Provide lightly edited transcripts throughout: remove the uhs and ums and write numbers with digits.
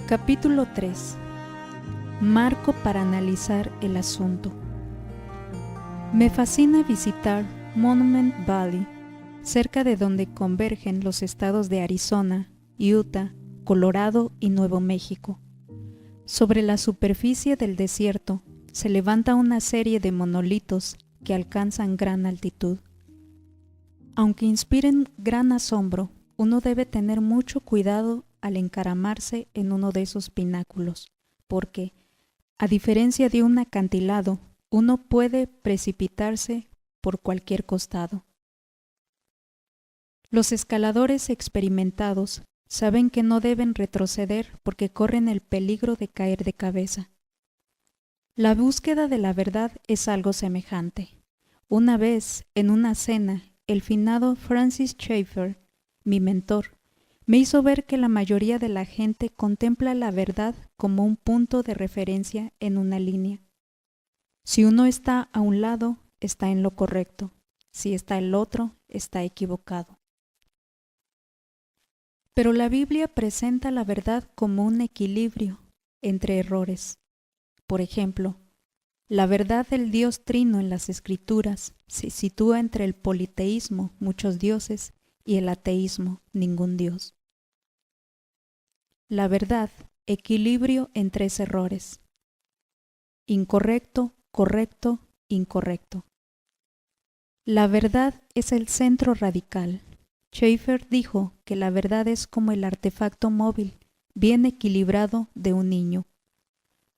Capítulo 3. Marco para analizar el asunto. Me fascina visitar Monument Valley, cerca de donde convergen los estados de Arizona, Utah, Colorado y Nuevo México. Sobre la superficie del desierto se levanta una serie de monolitos que alcanzan gran altitud. Aunque inspiren gran asombro, uno debe tener mucho cuidado al encaramarse en uno de esos pináculos, porque, a diferencia de un acantilado, uno puede precipitarse por cualquier costado. Los escaladores experimentados saben que no deben retroceder porque corren el peligro de caer de cabeza. La búsqueda de la verdad es algo semejante. Una vez, en una cena, el finado Francis Schaeffer, mi mentor, me hizo ver que la mayoría de la gente contempla la verdad como un punto de referencia en una línea. Si uno está a un lado, está en lo correcto. Si está el otro, está equivocado. Pero la Biblia presenta la verdad como un equilibrio entre errores. Por ejemplo, la verdad del Dios Trino en las Escrituras se sitúa entre el politeísmo, muchos dioses, y el ateísmo, ningún Dios. La verdad, equilibrio en tres errores. Incorrecto, correcto, incorrecto. La verdad es el centro radical. Schaeffer dijo que la verdad es como el artefacto móvil, bien equilibrado de un niño.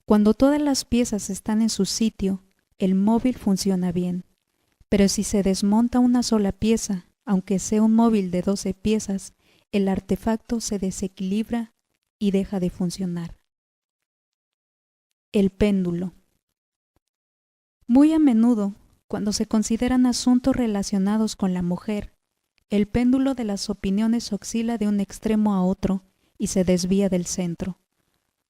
Cuando todas las piezas están en su sitio, el móvil funciona bien. Pero si se desmonta una sola pieza, aunque sea un móvil de 12 piezas, el artefacto se desequilibra y deja de funcionar. El péndulo. Muy a menudo, cuando se consideran asuntos relacionados con la mujer, el péndulo de las opiniones oscila de un extremo a otro y se desvía del centro.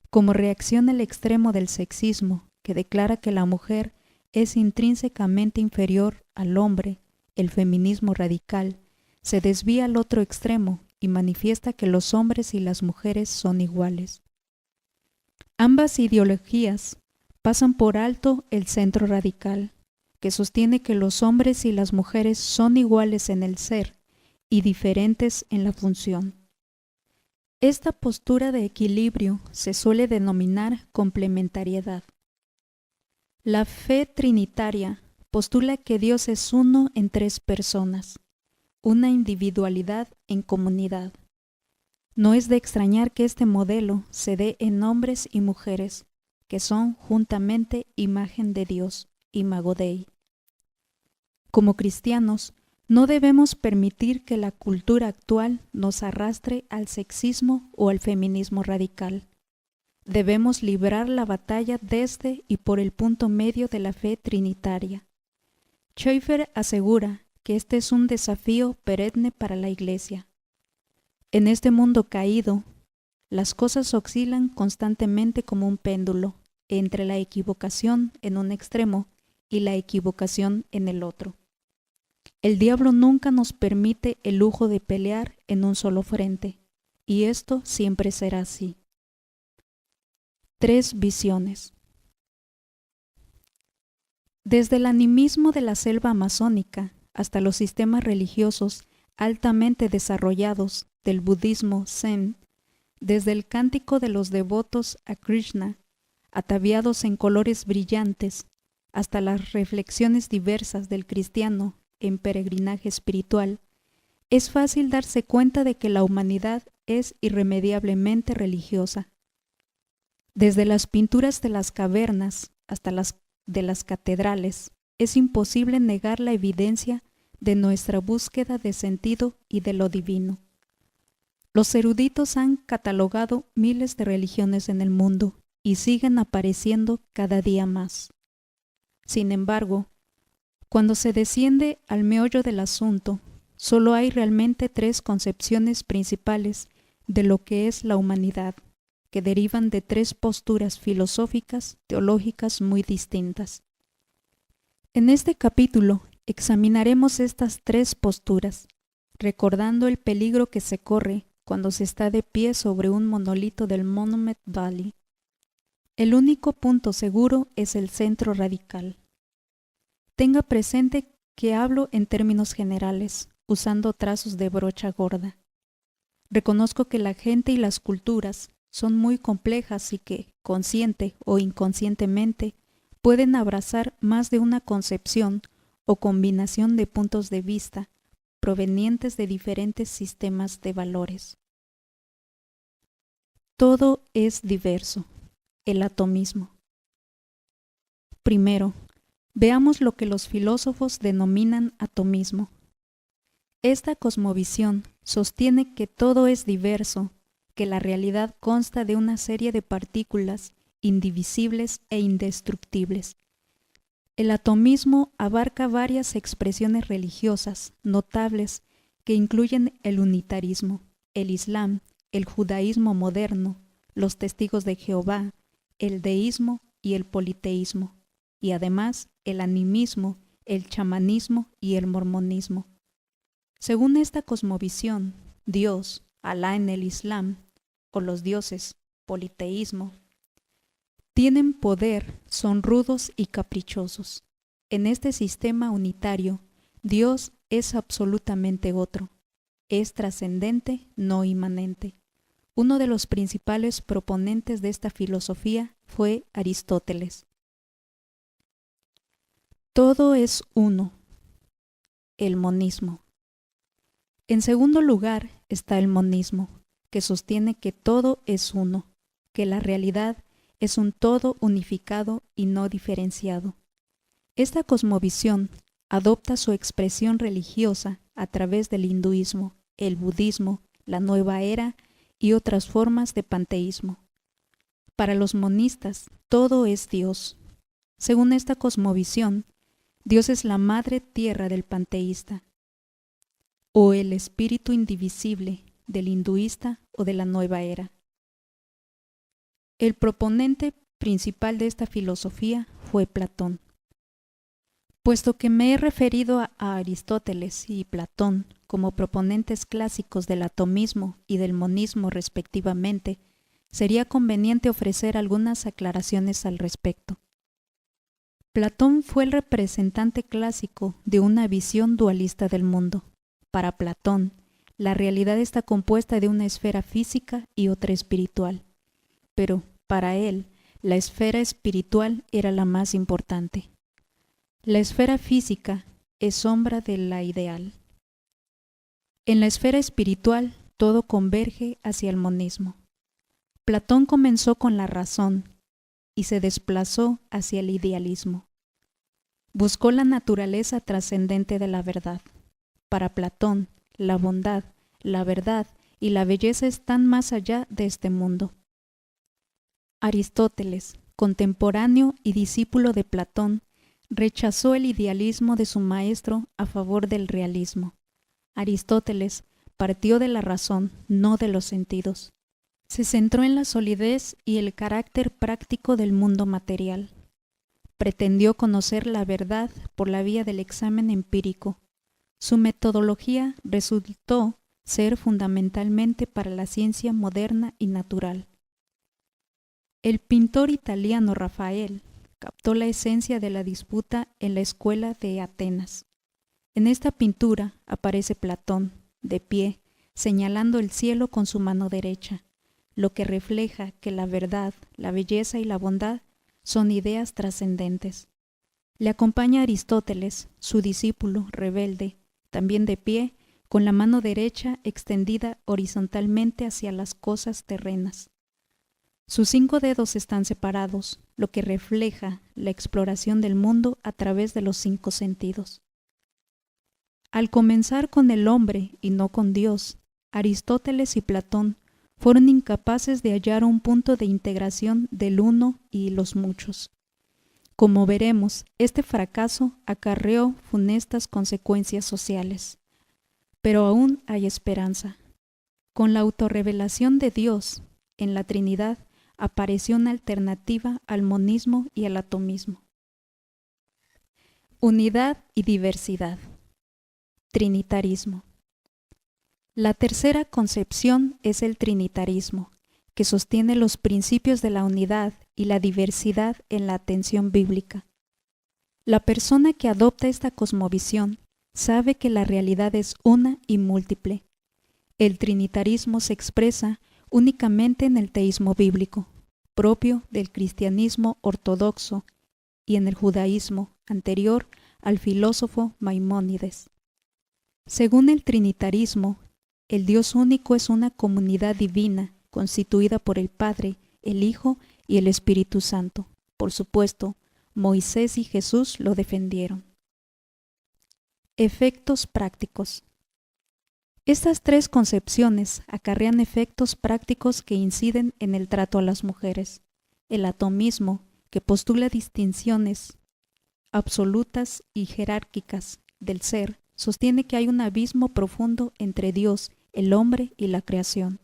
Como reacción al extremo del sexismo, que declara que la mujer es intrínsecamente inferior al hombre, el feminismo radical se desvía al otro extremo y manifiesta que los hombres y las mujeres son iguales. Ambas ideologías pasan por alto el centro radical, que sostiene que los hombres y las mujeres son iguales en el ser y diferentes en la función. Esta postura de equilibrio se suele denominar complementariedad. La fe trinitaria postula que Dios es uno en tres personas, una individualidad en comunidad. No es de extrañar que este modelo se dé en hombres y mujeres, que son juntamente imagen de Dios, imago Dei. Como cristianos, no debemos permitir que la cultura actual nos arrastre al sexismo o al feminismo radical. Debemos librar la batalla desde y por el punto medio de la fe trinitaria. Schaeffer asegura que este es un desafío perenne para la Iglesia. En este mundo caído, las cosas oscilan constantemente como un péndulo entre la equivocación en un extremo y la equivocación en el otro. El diablo nunca nos permite el lujo de pelear en un solo frente, y esto siempre será así. 3 visiones. Desde el animismo de la selva amazónica hasta los sistemas religiosos altamente desarrollados del budismo zen, desde el cántico de los devotos a Krishna, ataviados en colores brillantes, hasta las reflexiones diversas del cristiano en peregrinaje espiritual, es fácil darse cuenta de que la humanidad es irremediablemente religiosa. Desde las pinturas de las cavernas hasta las de las catedrales, es imposible negar la evidencia de nuestra búsqueda de sentido y de lo divino. Los eruditos han catalogado miles de religiones en el mundo y siguen apareciendo cada día más. Sin embargo, cuando se desciende al meollo del asunto, solo hay realmente 3 concepciones principales de lo que es la humanidad, que derivan de 3 posturas filosóficas, teológicas muy distintas. En este capítulo examinaremos estas 3 posturas, recordando el peligro que se corre cuando se está de pie sobre un monolito del Monument Valley. El único punto seguro es el centro radical. Tenga presente que hablo en términos generales, usando trazos de brocha gorda. Reconozco que la gente y las culturas son muy complejas y que, consciente o inconscientemente, pueden abrazar más de una concepción o combinación de puntos de vista provenientes de diferentes sistemas de valores. Todo es diverso. El atomismo. Primero, veamos lo que los filósofos denominan atomismo. Esta cosmovisión sostiene que todo es diverso, que la realidad consta de una serie de partículas indivisibles e indestructibles. El atomismo abarca varias expresiones religiosas notables que incluyen el unitarismo, el islam, el judaísmo moderno, los testigos de Jehová, el deísmo y el politeísmo, y además el animismo, el chamanismo y el mormonismo. Según esta cosmovisión, Dios, Alá en el Islam, o los dioses, politeísmo, tienen poder, son rudos y caprichosos. En este sistema unitario, Dios es absolutamente otro, es trascendente, no inmanente. Uno de los principales proponentes de esta filosofía fue Aristóteles. Todo es uno. El monismo. En segundo lugar está el monismo, que sostiene que todo es uno, que la realidad es un todo unificado y no diferenciado. Esta cosmovisión adopta su expresión religiosa a través del hinduismo, el budismo, la nueva era y otras formas de panteísmo. Para los monistas, todo es Dios. Según esta cosmovisión, Dios es la madre tierra del panteísta, o el espíritu indivisible del hinduista o de la nueva era. El proponente principal de esta filosofía fue Platón. Puesto que me he referido a Aristóteles y Platón como proponentes clásicos del atomismo y del monismo respectivamente, sería conveniente ofrecer algunas aclaraciones al respecto. Platón fue el representante clásico de una visión dualista del mundo. Para Platón, la realidad está compuesta de una esfera física y otra espiritual, pero para él, la esfera espiritual era la más importante. La esfera física es sombra de la ideal. En la esfera espiritual, todo converge hacia el monismo. Platón comenzó con la razón y se desplazó hacia el idealismo. Buscó la naturaleza trascendente de la verdad. Para Platón, la bondad, la verdad y la belleza están más allá de este mundo. Aristóteles, contemporáneo y discípulo de Platón, rechazó el idealismo de su maestro a favor del realismo. Aristóteles partió de la razón, no de los sentidos. Se centró en la solidez y el carácter práctico del mundo material. Pretendió conocer la verdad por la vía del examen empírico. Su metodología resultó ser fundamentalmente para la ciencia moderna y natural. El pintor italiano Rafael captó la esencia de la disputa en la escuela de Atenas. En esta pintura aparece Platón, de pie, señalando el cielo con su mano derecha, lo que refleja que la verdad, la belleza y la bondad son ideas trascendentes. Le acompaña Aristóteles, su discípulo rebelde, también de pie, con la mano derecha extendida horizontalmente hacia las cosas terrenas. Sus 5 dedos están separados, lo que refleja la exploración del mundo a través de los 5 sentidos. Al comenzar con el hombre y no con Dios, Aristóteles y Platón fueron incapaces de hallar un punto de integración del uno y los muchos. Como veremos, este fracaso acarreó funestas consecuencias sociales. Pero aún hay esperanza. Con la autorrevelación de Dios en la Trinidad apareció una alternativa al monismo y al atomismo. Unidad y diversidad. Trinitarismo. La tercera concepción es el trinitarismo, que sostiene los principios de la unidad y la diversidad en la atención bíblica. La persona que adopta esta cosmovisión sabe que la realidad es una y múltiple. El trinitarismo se expresa únicamente en el teísmo bíblico, propio del cristianismo ortodoxo, y en el judaísmo, anterior al filósofo Maimónides. Según el trinitarismo, el Dios único es una comunidad divina constituida por el Padre, el Hijo y el Espíritu Santo. Por supuesto, Moisés y Jesús lo defendieron. Efectos prácticos. Estas tres concepciones acarrean efectos prácticos que inciden en el trato a las mujeres. El atomismo, que postula distinciones absolutas y jerárquicas del ser, sostiene que hay un abismo profundo entre Dios, el hombre y la creación.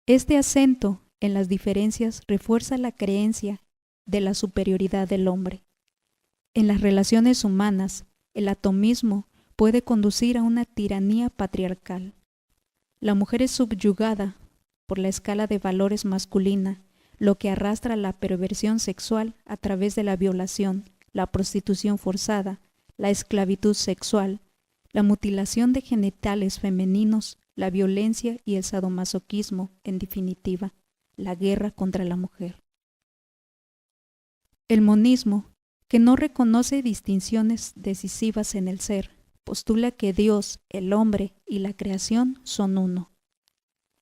Este acento en las diferencias refuerza la creencia de la superioridad del hombre. En las relaciones humanas, el atomismo puede conducir a una tiranía patriarcal. La mujer es subyugada por la escala de valores masculina, lo que arrastra la perversión sexual a través de la violación, la prostitución forzada, la esclavitud sexual, la mutilación de genitales femeninos, la violencia y el sadomasoquismo, en definitiva, la guerra contra la mujer. El monismo, que no reconoce distinciones decisivas en el ser, postula que Dios, el hombre y la creación son uno.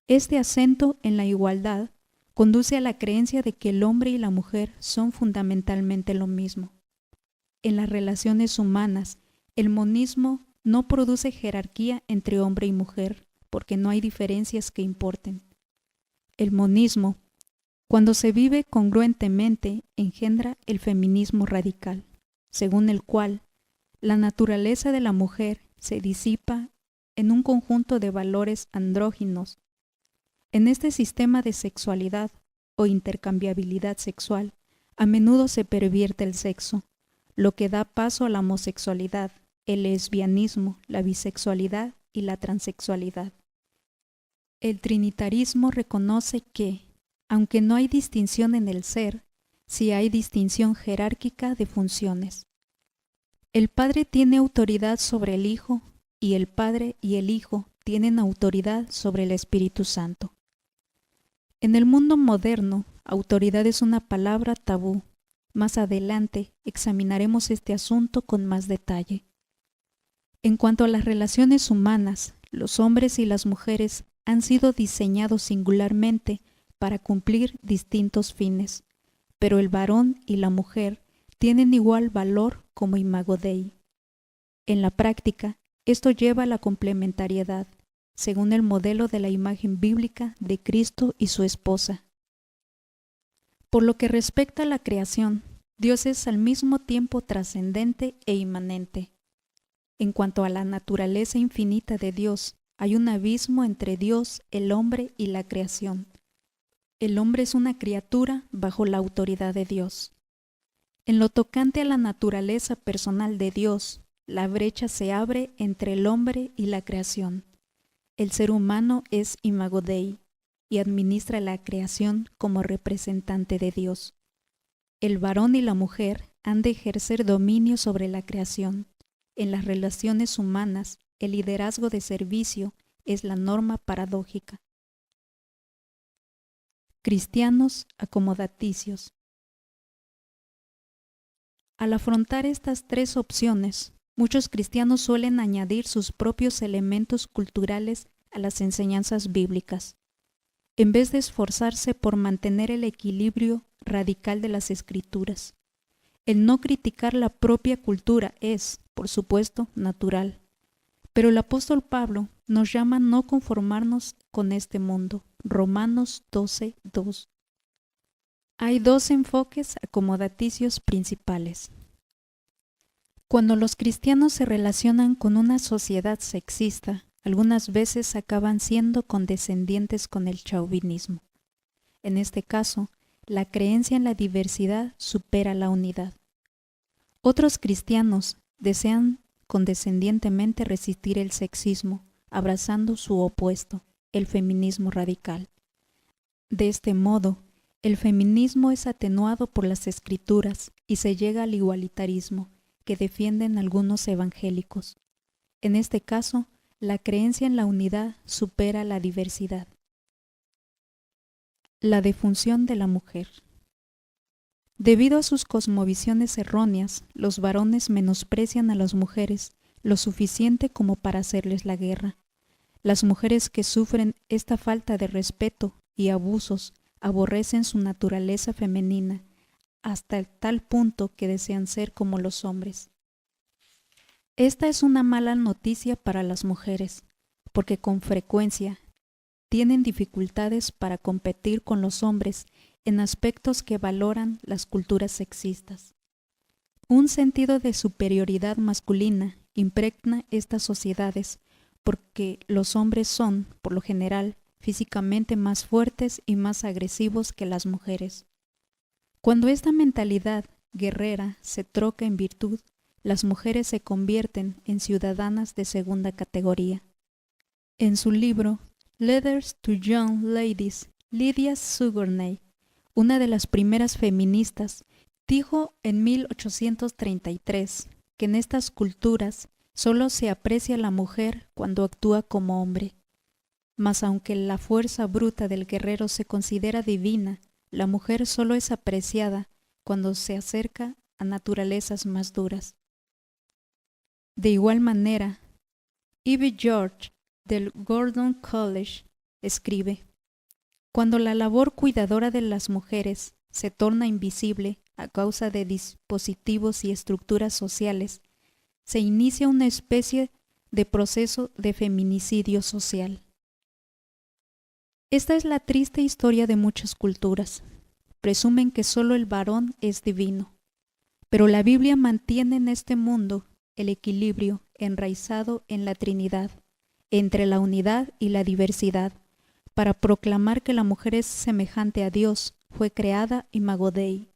Este acento en la igualdad conduce a la creencia de que el hombre y la mujer son fundamentalmente lo mismo. En las relaciones humanas, el monismo no produce jerarquía entre hombre y mujer, porque no hay diferencias que importen. El monismo, cuando se vive congruentemente, engendra el feminismo radical, según el cual la naturaleza de la mujer se disipa en un conjunto de valores andróginos. En este sistema de sexualidad o intercambiabilidad sexual, a menudo se pervierte el sexo, lo que da paso a la homosexualidad, el lesbianismo, la bisexualidad y la transexualidad. El trinitarismo reconoce que, aunque no hay distinción en el ser, sí hay distinción jerárquica de funciones. El Padre tiene autoridad sobre el Hijo, y el Padre y el Hijo tienen autoridad sobre el Espíritu Santo. En el mundo moderno, autoridad es una palabra tabú. Más adelante examinaremos este asunto con más detalle. En cuanto a las relaciones humanas, los hombres y las mujeres han sido diseñados singularmente para cumplir distintos fines, pero el varón y la mujer tienen igual valor como imago Dei. En la práctica, esto lleva a la complementariedad, según el modelo de la imagen bíblica de Cristo y su esposa. Por lo que respecta a la creación, Dios es al mismo tiempo trascendente e inmanente. En cuanto a la naturaleza infinita de Dios, hay un abismo entre Dios, el hombre y la creación. El hombre es una criatura bajo la autoridad de Dios. En lo tocante a la naturaleza personal de Dios, la brecha se abre entre el hombre y la creación. El ser humano es imago Dei y administra la creación como representante de Dios. El varón y la mujer han de ejercer dominio sobre la creación. En las relaciones humanas, el liderazgo de servicio es la norma paradójica. Cristianos acomodaticios. Al afrontar estas tres opciones, muchos cristianos suelen añadir sus propios elementos culturales a las enseñanzas bíblicas, en vez de esforzarse por mantener el equilibrio radical de las Escrituras. El no criticar la propia cultura es, por supuesto, natural, pero el apóstol Pablo nos llama a no conformarnos con este mundo. Romanos 12:2. Hay dos enfoques acomodaticios principales. Cuando los cristianos se relacionan con una sociedad sexista, algunas veces acaban siendo condescendientes con el chauvinismo. En este caso, la creencia en la diversidad supera la unidad. Otros cristianos desean condescendientemente resistir el sexismo, abrazando su opuesto, el feminismo radical. De este modo, el feminismo es atenuado por las escrituras y se llega al igualitarismo que defienden algunos evangélicos. En este caso, la creencia en la unidad supera la diversidad. La defunción de la mujer. Debido a sus cosmovisiones erróneas, los varones menosprecian a las mujeres lo suficiente como para hacerles la guerra. Las mujeres que sufren esta falta de respeto y abusos aborrecen su naturaleza femenina hasta el tal punto que desean ser como los hombres. Esta es una mala noticia para las mujeres, porque con frecuencia tienen dificultades para competir con los hombres en aspectos que valoran las culturas sexistas. Un sentido de superioridad masculina impregna estas sociedades porque los hombres son, por lo general, físicamente más fuertes y más agresivos que las mujeres. Cuando esta mentalidad guerrera se troca en virtud, las mujeres se convierten en ciudadanas de segunda categoría. En su libro Letters to Young Ladies, Lydia Sigourney, una de las primeras feministas, dijo en 1833 que en estas culturas solo se aprecia a la mujer cuando actúa como hombre. Mas aunque la fuerza bruta del guerrero se considera divina, la mujer solo es apreciada cuando se acerca a naturalezas más duras. De igual manera, Ivy George del Gordon College escribe: cuando la labor cuidadora de las mujeres se torna invisible a causa de dispositivos y estructuras sociales, se inicia una especie de proceso de feminicidio social. Esta es la triste historia de muchas culturas. Presumen que solo el varón es divino, pero la Biblia mantiene en este mundo el equilibrio enraizado en la Trinidad, entre la unidad y la diversidad, para proclamar que la mujer es semejante a Dios, fue creada imago Dei.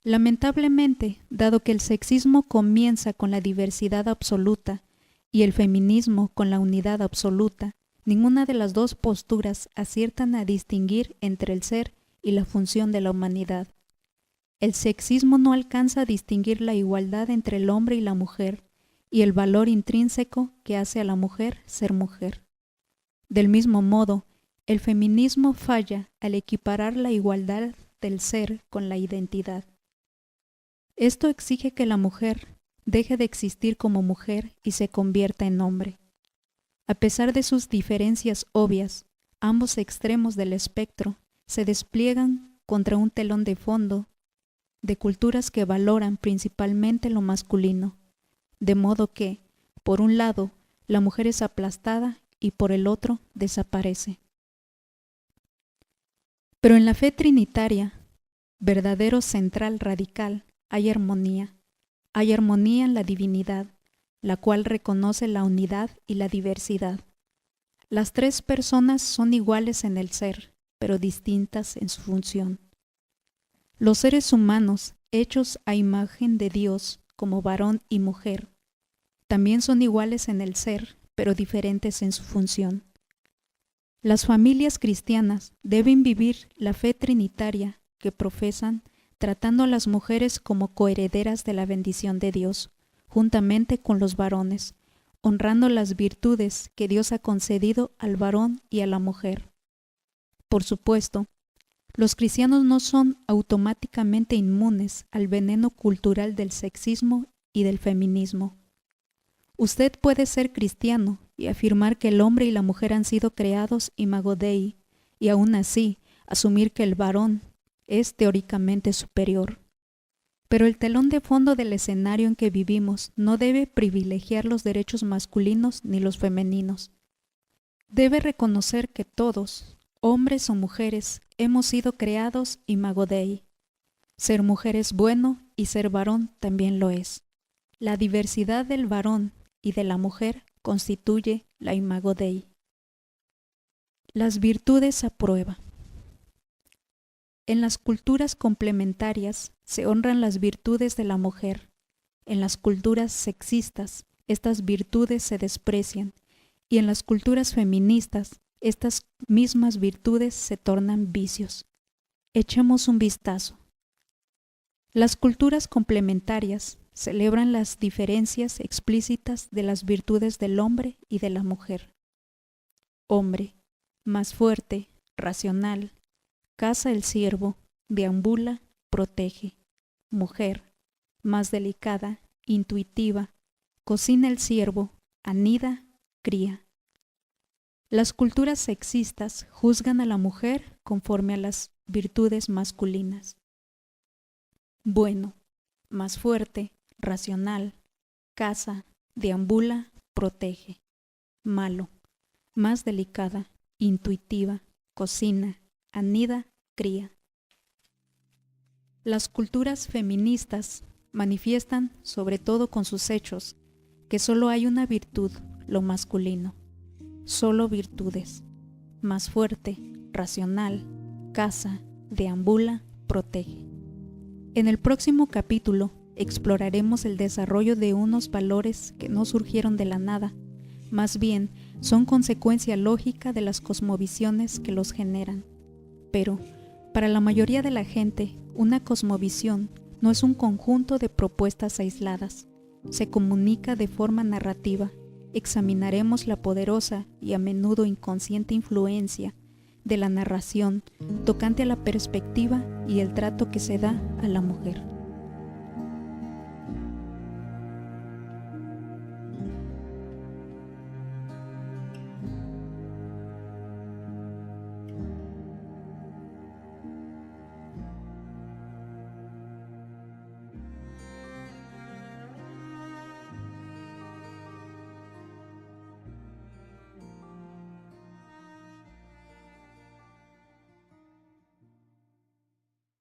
Lamentablemente, dado que el sexismo comienza con la diversidad absoluta y el feminismo con la unidad absoluta, ninguna de las dos posturas aciertan a distinguir entre el ser y la función de la humanidad. El sexismo no alcanza a distinguir la igualdad entre el hombre y la mujer y el valor intrínseco que hace a la mujer ser mujer. Del mismo modo, el feminismo falla al equiparar la igualdad del ser con la identidad. Esto exige que la mujer deje de existir como mujer y se convierta en hombre. A pesar de sus diferencias obvias, ambos extremos del espectro se despliegan contra un telón de fondo de culturas que valoran principalmente lo masculino, de modo que, por un lado, la mujer es aplastada y por el otro desaparece. Pero en la fe trinitaria, verdadero central radical, hay armonía en la divinidad, la cual reconoce la unidad y la diversidad. Las tres personas son iguales en el ser, pero distintas en su función. Los seres humanos, hechos a imagen de Dios como varón y mujer, también son iguales en el ser, pero diferentes en su función. Las familias cristianas deben vivir la fe trinitaria que profesan, tratando a las mujeres como coherederas de la bendición de Dios, juntamente con los varones, honrando las virtudes que Dios ha concedido al varón y a la mujer. Por supuesto, los cristianos no son automáticamente inmunes al veneno cultural del sexismo y del feminismo. Usted puede ser cristiano y afirmar que el hombre y la mujer han sido creados imago Dei, y aún así asumir que el varón es teóricamente superior. Pero el telón de fondo del escenario en que vivimos no debe privilegiar los derechos masculinos ni los femeninos. Debe reconocer que todos, hombres o mujeres, hemos sido creados imago Dei. Ser mujer es bueno y ser varón también lo es. La diversidad del varón y de la mujer constituye la imago Dei. Las virtudes a prueba. En las culturas complementarias se honran las virtudes de la mujer. En las culturas sexistas, estas virtudes se desprecian Y en las culturas feministas, estas mismas virtudes se tornan vicios. Echemos un vistazo. Las culturas complementarias celebran las diferencias explícitas de las virtudes del hombre y de la mujer. Hombre, más fuerte, racional, caza el ciervo, deambula, protege. Mujer, más delicada, intuitiva, cocina el ciervo, anida, cría. Las culturas sexistas juzgan a la mujer conforme a las virtudes masculinas. Bueno, más fuerte, racional, caza, deambula, protege. Malo, más delicada, intuitiva, cocina, anida, cría. Las culturas feministas manifiestan, sobre todo con sus hechos, que solo hay una virtud, lo masculino. Solo virtudes. Más fuerte, racional, caza, deambula, protege. En el próximo capítulo exploraremos el desarrollo de unos valores que no surgieron de la nada, más bien son consecuencia lógica de las cosmovisiones que los generan. Pero, para la mayoría de la gente, una cosmovisión no es un conjunto de propuestas aisladas, se comunica de forma narrativa. Examinaremos la poderosa y a menudo inconsciente influencia de la narración tocante a la perspectiva y el trato que se da a la mujer.